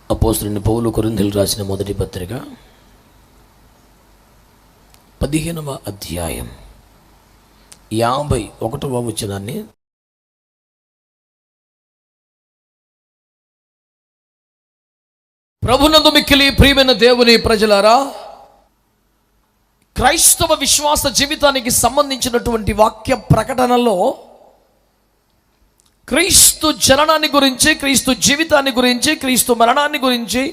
అపోస్తలుడైన పౌలు కొరింథీయులకు రాసిన మొదటి పత్రిక 15వ అధ్యాయం 51వ వచనాన్ని ప్రభునందు మిక్కిలి ప్రియమైన దేవుని ప్రజలారా, క్రైస్తవ విశ్వాస జీవితానికి సంబంధించినటువంటి వాక్య ప్రకటనలో క్రీస్తు జననాన్ని గురించి, క్రీస్తు జీవితాన్ని గురించి, క్రీస్తు మరణాన్ని గురించి,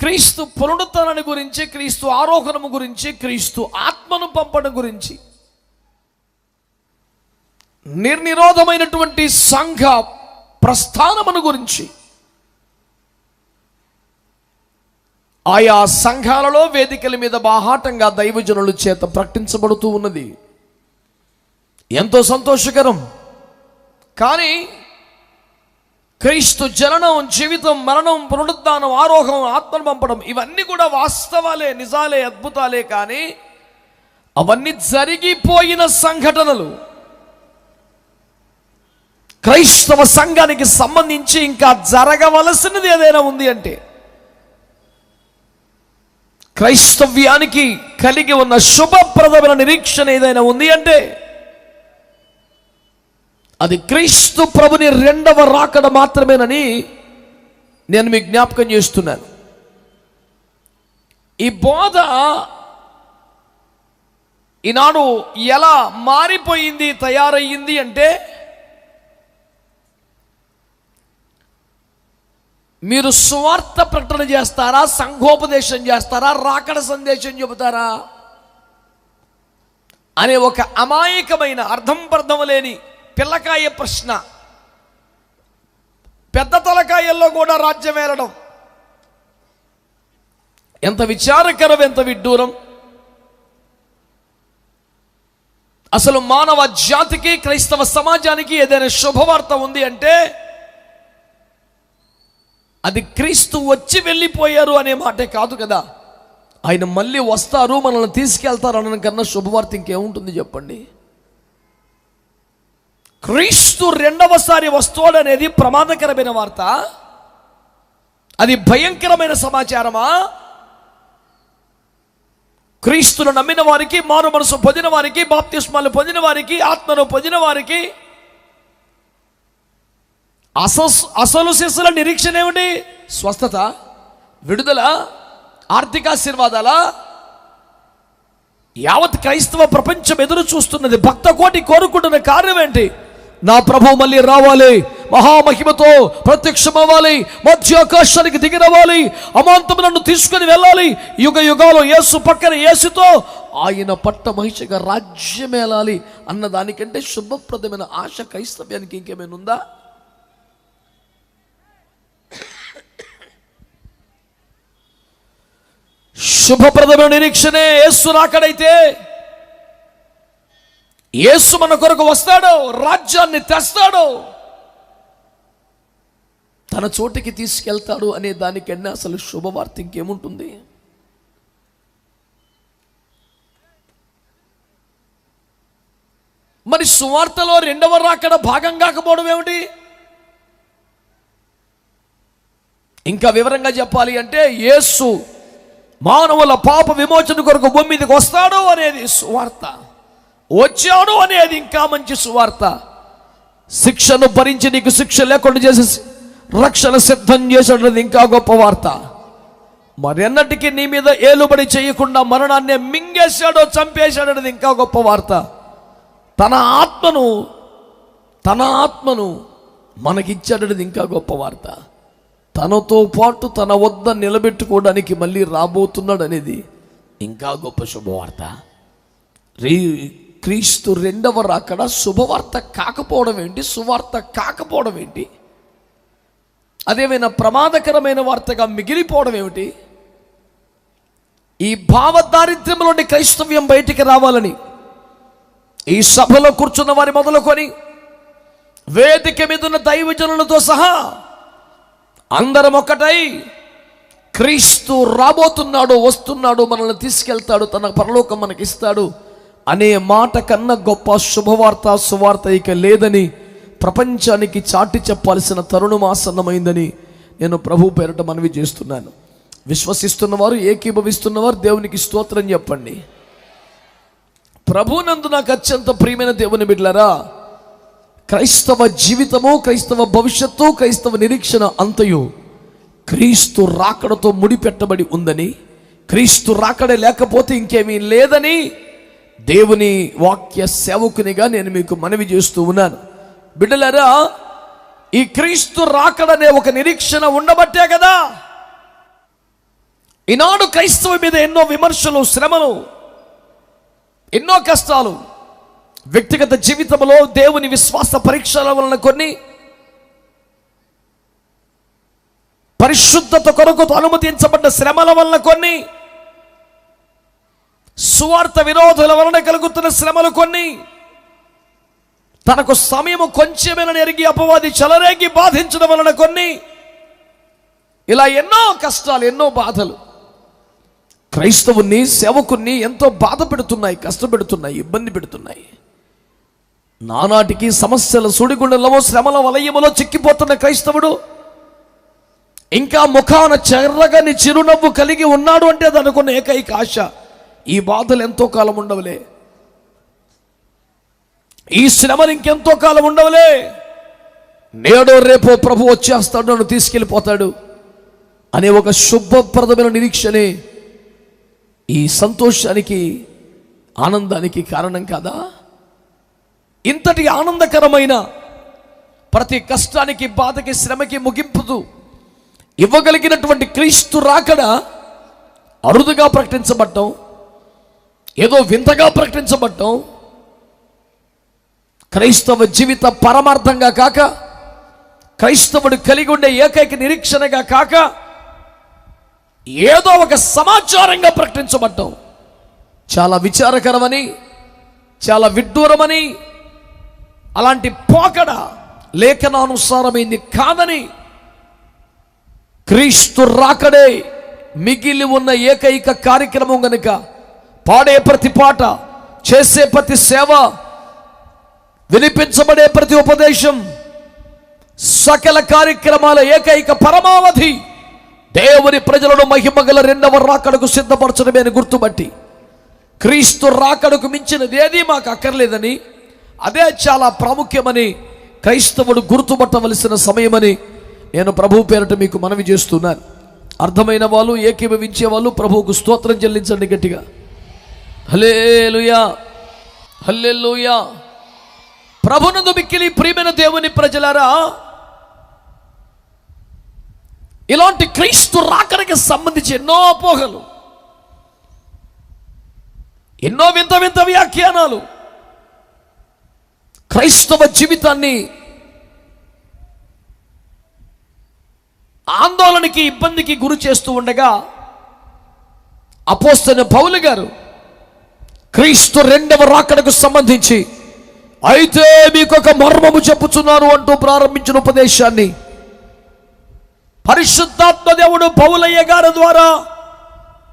క్రీస్తు పునరుత్థానాన్ని గురించి, క్రీస్తు ఆరోహణము గురించి, క్రీస్తు ఆత్మను పంపడం గురించి, నిర్నిరోధమైనటువంటి సంఘ ప్రస్థానమును గురించి, ఆయా సంఘాలలో వేదికల మీద బాహాటంగా దైవజనుల చేత ప్రకటించబడుతూ ఉన్నది. ఎంతో సంతోషకరం. కానీ క్రీస్తు జననం, జీవితం, మరణం, పునరుద్ధానం, ఆరోహం, ఆత్మను పంపడం ఇవన్నీ కూడా వాస్తవాలే, నిజాలే, అద్భుతాలే. కానీ అవన్నీ జరిగిపోయిన సంఘటనలు. క్రైస్తవ సంఘానికి సంబంధించి ఇంకా జరగవలసినది ఏదైనా ఉంది అంటే, క్రైస్తవ్యానికి కలిగి ఉన్న శుభప్రదమైన నిరీక్షణ ఏదైనా ఉంది అంటే, అది క్రీస్తు ప్రభుని రెండవ రాకడ మాత్రమేనని నేను మీకు జ్ఞాపకం చేస్తున్నాను. ఈ బోధ ఈనాడు ఎలా మారిపోయింది, తయారయ్యింది అంటే, మీరు సువార్త ప్రకటన చేస్తారా, సంఘోపదేశం చేస్తారా, రాకడ సందేశం చెబుతారా అనే ఒక అమాయకమైన, అర్థం పర్థం లేని పిల్లకాయ ప్రశ్న. పెద్ద తలకాయల్లో కూడా రాజ్యం ఏలడం ఎంత విచారకరం, ఎంత విడ్డూరం. అసలు మానవ జాతికి, క్రైస్తవ సమాజానికి ఏదైనా శుభవార్త ఉంది అంటే అది క్రీస్తు వచ్చి వెళ్ళిపోయారు అనే మాటే కాదు కదా. ఆయన మళ్ళీ వస్తారు, మనల్ని తీసుకెళ్తారు అన్న కన్నా శుభవార్త ఇంకేముంటుంది చెప్పండి. క్రీస్తు రెండవసారి వస్తాడనేది ప్రమాదకరమైన వార్త. అది భయంకరమైన సమాచారమా? క్రీస్తును నమ్మిన వారికి, మారు మనసు పొందిన వారికి, బాప్తిస్మాలు పొందిన వారికి, ఆత్మను పొందిన వారికి అసలు శిశుల నిరీక్షణ ఏమిటి? స్వస్థత, విడుదల, ఆర్థిక ఆశీర్వాదాల. యావత్ క్రైస్తవ ప్రపంచం ఎదురు చూస్తున్నది, భక్త కోటి కోరుకుంటున్న కార్యం ఏంటి? నా ప్రభు మళ్ళీ రావాలి, మహామహిమతో ప్రత్యక్షమవ్వాలి, మధ్య ఆకాశానికి దిగిరవాలి, అమాంతము నన్ను తీసుకుని వెళ్ళాలి, యుగ యుగాలు యేసు పక్కన యేసుతో ఆయన పట్ట మహిషగా రాజ్యమేలాలి అన్న దానికంటే శుభప్రదమైన ఆశ క్రైస్తవ్యానికి ఇంకేమైనా ఉందా? శుభప్రదమైన నిరీక్షణే యేసు రాకడైతే, యేసు మన కొరకు వస్తాడు, రాజ్యాన్ని తెస్తాడు, తన చోటికి తీసుకెళ్తాడు అనే దానికన్నా అసలు శుభవార్త ఇంకేముంటుంది? మరి సువార్తలో రెండవ రాకడ భాగం కాకపోవడం ఏమిటి? ఇంకా వివరంగా చెప్పాలి అంటే, యేసు మానవుల పాప విమోచన కొరకు భూమి మీదకి వస్తాడు అనేది సువార్త, వచ్చాడు అనేది ఇంకా మంచి సువార్త. శిక్షను భరించి నీకు శిక్ష లేకుండా చేసి రక్షణ సిద్ధం చేసేది ఇంకా గొప్ప వార్త. మరెన్నటికీ నీ మీద ఏలుబడి చేయకుండా మరణాన్ని మింగేశాడో, చంపేశాడు అనేది ఇంకా గొప్ప వార్త. తన ఆత్మను మనకిచ్చాడనేది ఇంకా గొప్ప వార్త. తనతో పాటు తన వద్ద నిలబెట్టుకోవడానికి మళ్ళీ రాబోతున్నాడు అనేది ఇంకా గొప్ప శుభవార్త. క్రీస్తు రెండవ రాకడ శుభవార్త కాకపోవడం ఏంటి? సువార్త కాకపోవడం ఏంటి? అదేమైనా ప్రమాదకరమైన వార్తగా మిగిలిపోవడం ఏమిటి? ఈ భావదారిద్ర్యం నుండి క్రైస్తవ్యం బయటికి రావాలని ఈ సభలో కూర్చున్న వారి మొదలుకొని వేదిక మీద ఉన్న దైవజనులతో సహా అందరం ఒకటై, క్రీస్తు రాబోతున్నాడు, వస్తున్నాడు, మనల్ని తీసుకెళ్తాడు, తన పరలోకం మనకిస్తాడు అనే మాట కన్నా గొప్ప శుభవార్త, సువార్త ఇక లేదని ప్రపంచానికి చాటి చెప్పాల్సిన తరుణం ఆసన్నమైందని నేను ప్రభు పేరిట మనవి చేస్తున్నాను. విశ్వసిస్తున్నవారు, ఏకీభవిస్తున్నవారు దేవునికి స్తోత్రం చెప్పండి. ప్రభునందు నాకు అత్యంత ప్రియమైన దేవుని బిడ్డలారా, క్రైస్తవ జీవితము, క్రైస్తవ భవిష్యత్తు, క్రైస్తవ నిరీక్షణ అంతయు క్రీస్తు రాకడతో ముడిపెట్టబడి ఉందని, క్రీస్తు రాకడే లేకపోతే ఇంకేమీ లేదని దేవుని వాక్య సేవకునిగా నేను మీకు మనవి చేస్తూ ఉన్నాను. బిడ్డలారా, ఈ క్రీస్తు రాకడనే ఒక నిరీక్షణ ఉండబట్టే కదా ఈనాడు క్రైస్తవ మీద ఎన్నో విమర్శలు, శ్రమలు, ఎన్నో కష్టాలు, వ్యక్తిగత జీవితంలో దేవుని విశ్వాస పరీక్షల వలన కొన్ని, పరిశుద్ధత కొరకు అనుమతించబడ్డ శ్రమల వలన కొన్ని, సువార్త విరోధుల వలన కలుగుతున్న శ్రమలు కొన్ని, తనకు సమయము కొంచెమేనని ఎరిగి అపవాది చెలరేగి బాధించడం వలన కొన్ని, ఇలా ఎన్నో కష్టాలు, ఎన్నో బాధలు క్రైస్తవుని, సేవకుని ఎంతో బాధ పెడుతున్నాయి, కష్టపెడుతున్నాయి, ఇబ్బంది పెడుతున్నాయి. నానాటికి సమస్యల సుడిగుండెలమో, శ్రమల వలయములో చిక్కిపోతున్న క్రైస్తవుడు ఇంకా ముఖాన చెర్రగని చిరునవ్వు కలిగి ఉన్నాడు అంటే దానికున్న ఏకైక ఆశ, ఈ బాధలు ఎంతో కాలం ఉండవులే, ఈ శ్రమలు ఇంకెంతో కాలం ఉండవులే, నేడో రేపో ప్రభు వచ్చేస్తాడు, నన్ను తీసుకెళ్ళిపోతాడు అనే ఒక శుభప్రదమైన నిరీక్షనే ఈ సంతోషానికి, ఆనందానికి కారణం కాదా? ఇంతటి ఆనందకరమైన ప్రతి కష్టానికి, బాధకి, శ్రమకి ముగింపుతూ ఇవ్వగలిగినటువంటి క్రీస్తు రాకడ అరుదుగా ప్రకటించబడటం, ఏదో వింతగా ప్రకటించబడటం, క్రైస్తవ జీవిత పరమార్థంగా కాక, క్రైస్తవుడు కలిగి ఉండే ఏకైక నిరీక్షణగా కాక, ఏదో ఒక సమాచారంగా ప్రకటించబడటం చాలా విచారకరమని, చాలా విడ్డూరమని, అలాంటి పోకడ లేఖనానుసారమైంది కాదని, క్రీస్తు రాకడే మిగిలి ఉన్న ఏకైక కార్యక్రమం గనుక పాడే ప్రతి పాట, చేసే ప్రతి సేవ, వినిపించబడే ప్రతి ఉపదేశం, సకల కార్యక్రమాల ఏకైక పరమావధి దేవుని ప్రజలను మహిమగల రెండవ రాకడకు సిద్ధపరచడమే అని గుర్తుపట్టి, క్రీస్తు రాకడకు మించినది ఏది మాకు అక్కర్లేదని, అదే చాలా ప్రాముఖ్యమని క్రైస్తవుడు గుర్తుపట్టవలసిన సమయమని నేను ప్రభు పేరట మీకు మనవి చేస్తున్నాను. అర్థమైన వాళ్ళు, ఏకీభవించే వాళ్ళు ప్రభువుకు స్తోత్రం చెల్లించండి గట్టిగా. హల్లెలూయా, హల్లెలూయా. ప్రభునందు మిక్కిలి ప్రియమైన దేవుని ప్రజలారా, ఇలాంటి క్రీస్తు రాకడకి సంబంధించి ఎన్నో అపోహలు, ఎన్నో వింత వింత వ్యాఖ్యానాలు క్రైస్తవ జీవితాన్ని ఆందోళనకి, ఇబ్బందికి గురి చేస్తూ ఉండగా అపోస్తలుడైన పౌలు గారు క్రీస్తు రెండవ రాకడకు సంబంధించి అయితే మీకు ఒక మర్మము చెప్పుచున్నాను అంటూ ప్రారంభించిన ఉపదేశాన్ని పరిశుద్ధాత్మ దేవుడు పౌలయ్య గారి ద్వారా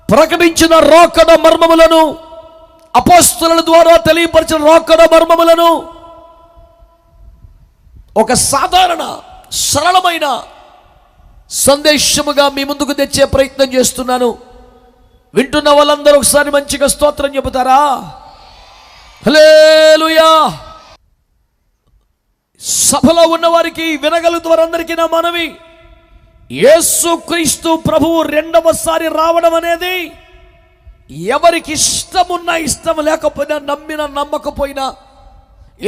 ప్రకటించిన రాకడ మర్మములను, అపోస్తలుల ద్వారా తెలియపరిచిన రాకడ మర్మములను ఒక సాధారణ, సరళమైన సందేశముగా మీ ముందుకు తెచ్చే ప్రయత్నం చేస్తున్నాను. వింటున్న వాళ్ళందరూ ఒకసారి మంచిగా స్తోత్రం చెబుతారా? హల్లెలూయా. సభలో ఉన్న వారికి, వినగలుగుతున్న వారందరికీ నా మనవి, యేసుక్రీస్తు ప్రభువు రెండవసారి రావడం అనేది ఎవరికి ఇష్టమున్నా, ఇష్టం లేకపోయినా, నమ్మినా నమ్మకపోయినా,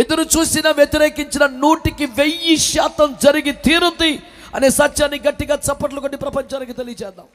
ఎదురు చూసిన, వ్యతిరేకించిన 100% జరిగి తీరుద్ది అనే సత్యాన్ని గట్టిగా చప్పట్లు కొట్టి ప్రపంచానికి తెలియజేద్దాం.